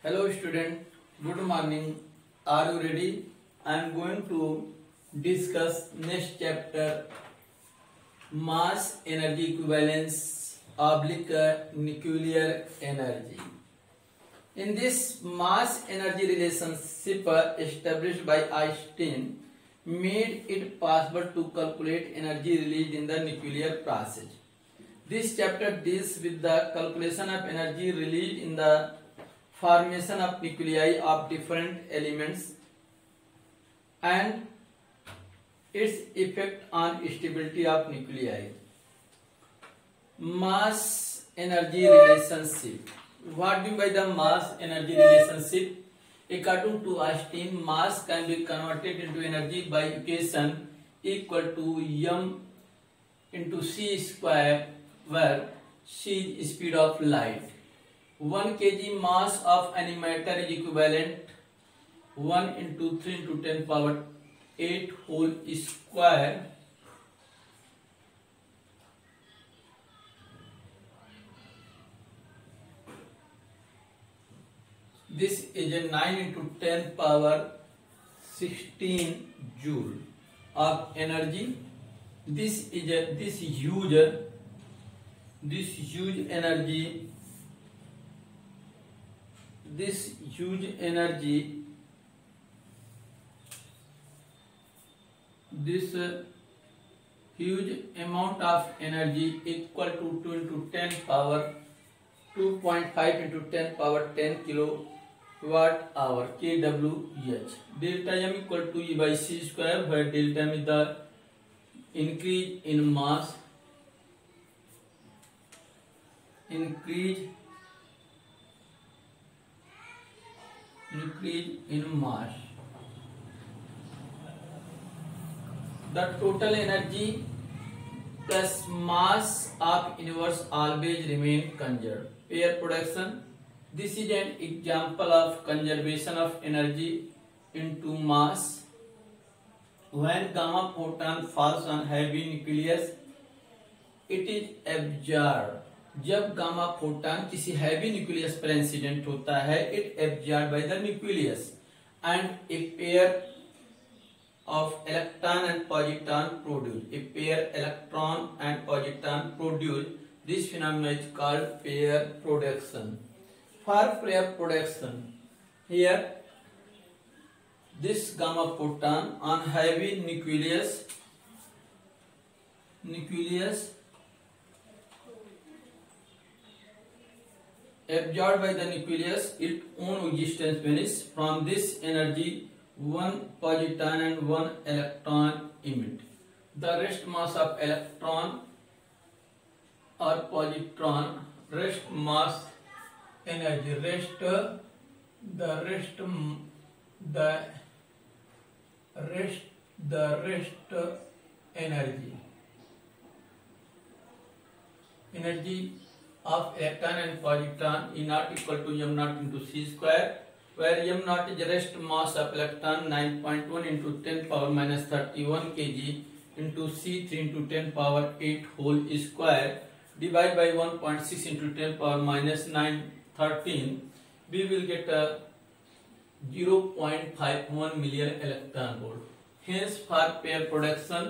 Hello student, good morning. Are you ready? I am going to discuss next chapter mass energy equivalence oblique nuclear energy. In this mass energy relationship established by Einstein made it possible to calculate energy released in the nuclear process. This chapter deals with the calculation of energy released in the formation of nuclei of different elements and its effect on stability of nuclei. Mass energy relationship. What do you mean by the mass energy relationship? According to Einstein, mass can be converted into energy by equation equal to m into c square, where c is speed of light. 1 kg mass of any matter is equivalent 1 into 3 into 10 power 8 whole square this is a 9 into 10 power 16 joule of energy. This is a this huge energy. This huge energy, this huge amount of energy equal to 2 into 10 power 2.5 into 10 power 10 kilowatt hour kWh. Delta m equal to E by c square, where delta m is the increase in mass, increase in mass. The total energy plus mass of universe always remain conserved. Pair production. This is an example of conservation of energy into mass. When gamma photon falls on heavy nucleus, it is absorbed. जब gamma photon किसी heavy nucleus पर incident होता है, it absorb by the nucleus and a pair of electron and positron produce. A pair electron and positron produce. This phenomena is called pair production. For pair production, here this gamma photon on heavy nucleus absorbed by the nucleus, its own existence vanishes. From this energy, one positron and one electron emit. The rest mass of electron or positron, rest mass energy, the rest energy of electron and positron E naught equal to m naught into c square, where m naught is rest mass of electron 9.1 into 10 power minus 31 kg into c 3 into 10 power 8 whole square, divide by 1.6 into 10 power minus 9 13. We will get a 0.51 million electron volt. Hence, for pair production,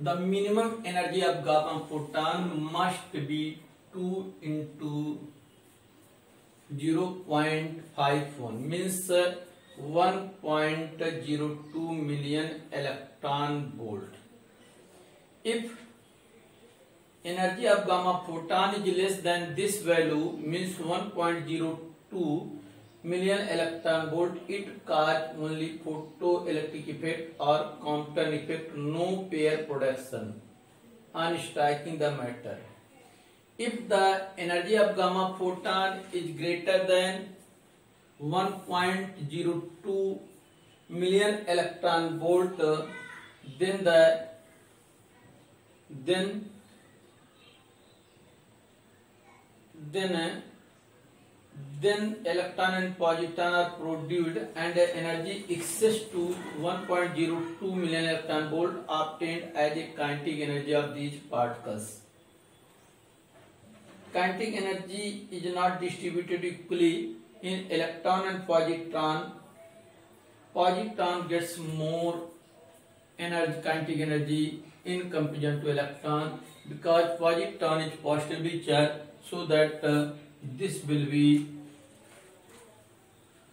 the minimum energy of gamma photon must be 2 into 0.51, means 1.02 million electron volt. If energy of gamma photon is less than this value, means 1.02 million electron volt, it cause only photoelectric effect or Compton effect, no pair production on striking the matter. If the energy of gamma photon is greater than 1.02 million electron volt, then electron and positron are produced and energy excess to 1.02 million electron volt obtained as a kinetic energy of these particles. kinetic energy is not distributed equally in electron and positron. Positron gets more energy, kinetic energy in comparison to electron, because positron is positively charged, so that this will be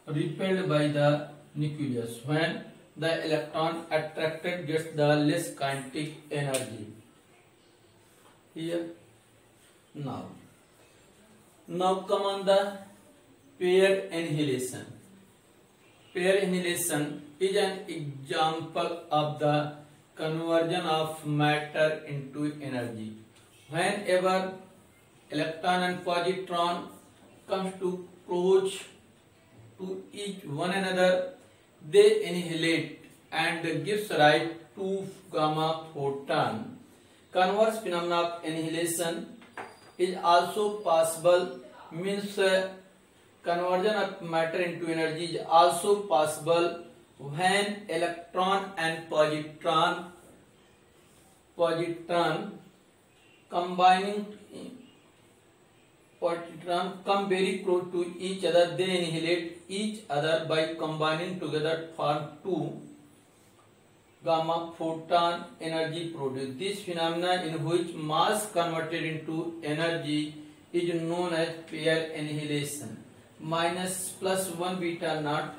repelled by the nucleus. When the electron attracted gets the less kinetic energy. Here now come on the pair annihilation. Pair annihilation is an example of the conversion of matter into energy. Whenever electron and positron comes to close to each one another, they annihilate and gives rise to gamma photon. Converse phenomena of annihilation is also possible, means conversion of matter into energy is also possible when electron and positron come very close to each other. They annihilate each other by combining together form two gamma photon energy produced. This phenomenon, in which mass converted into energy, is known as pair annihilation. +1 beta naught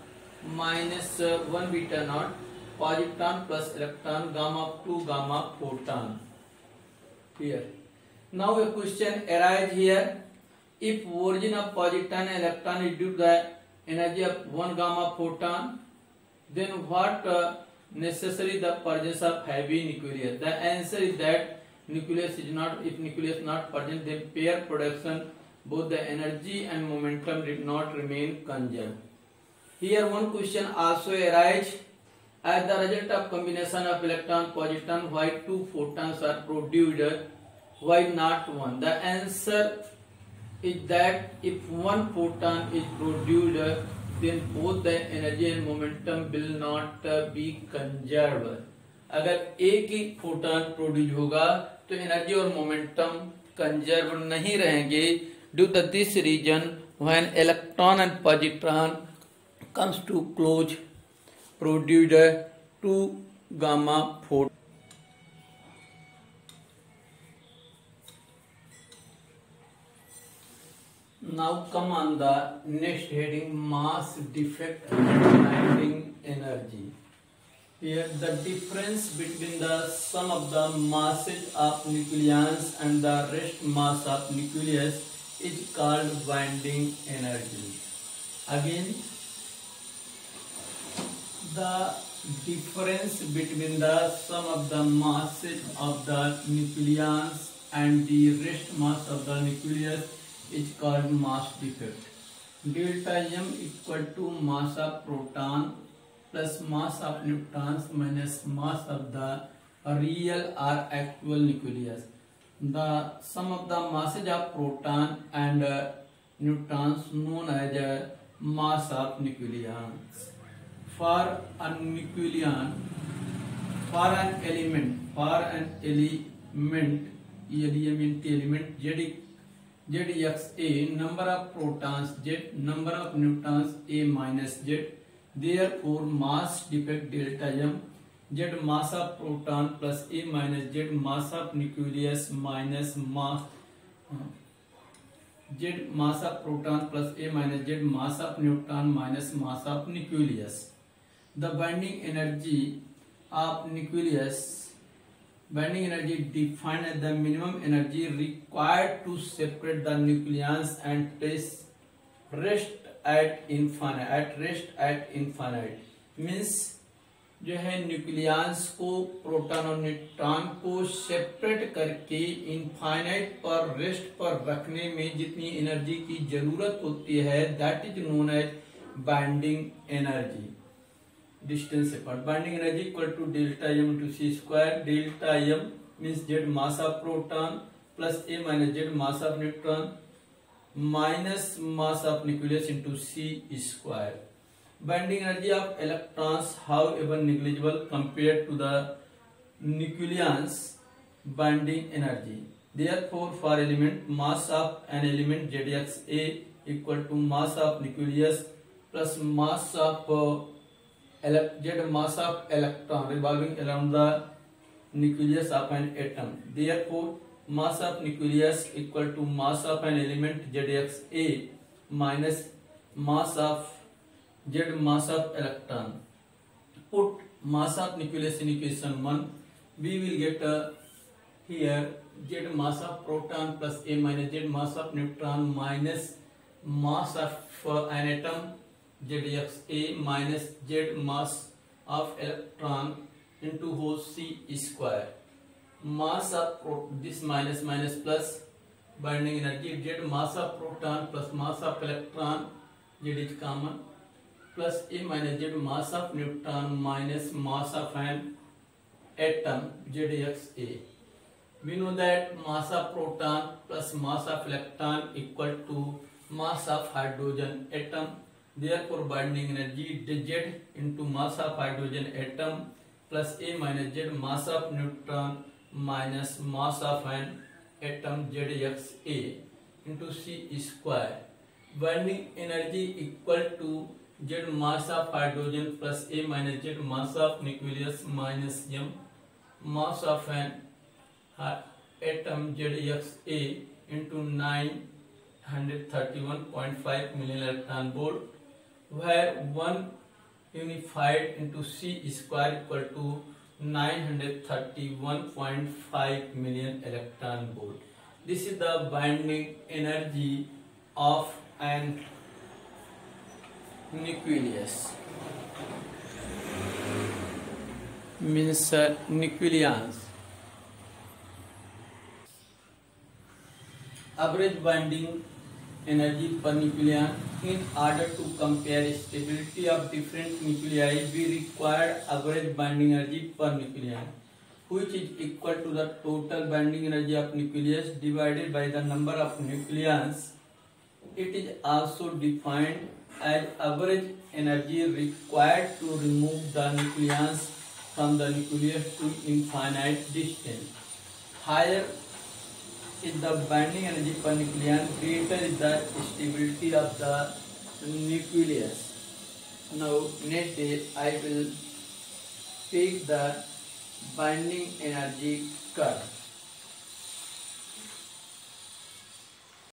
minus 1 beta naught positron plus electron gamma 2 gamma photon. Here now a question arises here: if origin of positron and electron is due to the energy of 1 gamma photon, then what necessary the presence of heavy nucleus? The answer is that nucleus is not. If nucleus is not present, then pair production, both the energy and momentum, did not remain conserved. Here one question also arises: as the result of combination of electron positron, why two photons are produced, why not one? The answer is that if one photon is produced, then both the energy and momentum will not be conserved. अगर एक ही photon produce होगा तो energy और momentum conserve नहीं रहेंगे. Due to this reason, when electron and positron comes to close, produce two gamma photons. Now come on the next heading: mass defect and binding energy. Here the difference between the sum of the masses of nucleons and the rest mass of nucleus is called binding energy. Again, the difference between the sum of the masses of the nucleons and the rest mass of the nucleus is called mass defect. Delta M equal to mass of proton plus mass of neutrons minus mass of the real or actual nucleus. The sum of the masses of proton and neutrons known as mass of nucleons. For an element Zxa, number of protons Z, number of neutrons A minus Z. Therefore, mass defect delta M, Z mass of proton plus A minus Z mass of nucleus minus mass Z mass of proton plus A minus Z mass of neutron minus mass of nucleus. The binding energy of nucleus, binding energy defined as the minimum energy required to separate the nucleons and rest at infinite. Means जो है nucleus को proton और neutron को separate करके infinite पर rest पर रखने में जितनी एनर्जी की जरूरत होती है, that is known as binding energy. Distance apart binding energy equal to delta M into C square. Delta M means Z mass of proton plus A minus Z mass of neutron minus mass of nucleus into C square. Binding energy of electrons, however, negligible compared to the nucleons binding energy. Therefore, for element mass of an element ZXA equal to mass of nucleus plus mass of Z mass of electron revolving around the nucleus of an atom. Therefore, mass of nucleus equal to mass of an element ZXA minus mass of Z mass of electron. Put mass of nucleus in equation 1. We will get here Z mass of proton plus A minus Z mass of neutron minus mass of an atom ZXA minus Z mass of electron into whole C square. Mass of this minus plus binding energy Z mass of proton plus mass of electron, Z is common, plus A minus Z mass of neutron minus mass of an atom ZXA. We know that mass of proton plus mass of electron equal to mass of hydrogen atom. Therefore, binding energy Z into mass of hydrogen atom plus A minus Z mass of neutron minus mass of an atom ZXA into C square. Binding energy equal to Z mass of hydrogen plus A minus Z mass of nucleus minus M mass of an atom ZXA into 931.5 million electron volt, where 1 unified into C square equal to 931.5 million electron volt. This is the binding energy of an nucleus, means nucleons. Average binding energy per nucleon. In order to compare stability of different nuclei, we require average binding energy per nucleon, which is equal to the total binding energy of nucleus divided by the number of nucleons. It is also defined as average energy required to remove the nucleons from the nucleus to infinite distance. Higher is the binding energy per nucleon, greater is the stability of the nucleus. Now, next day I will take the binding energy curve.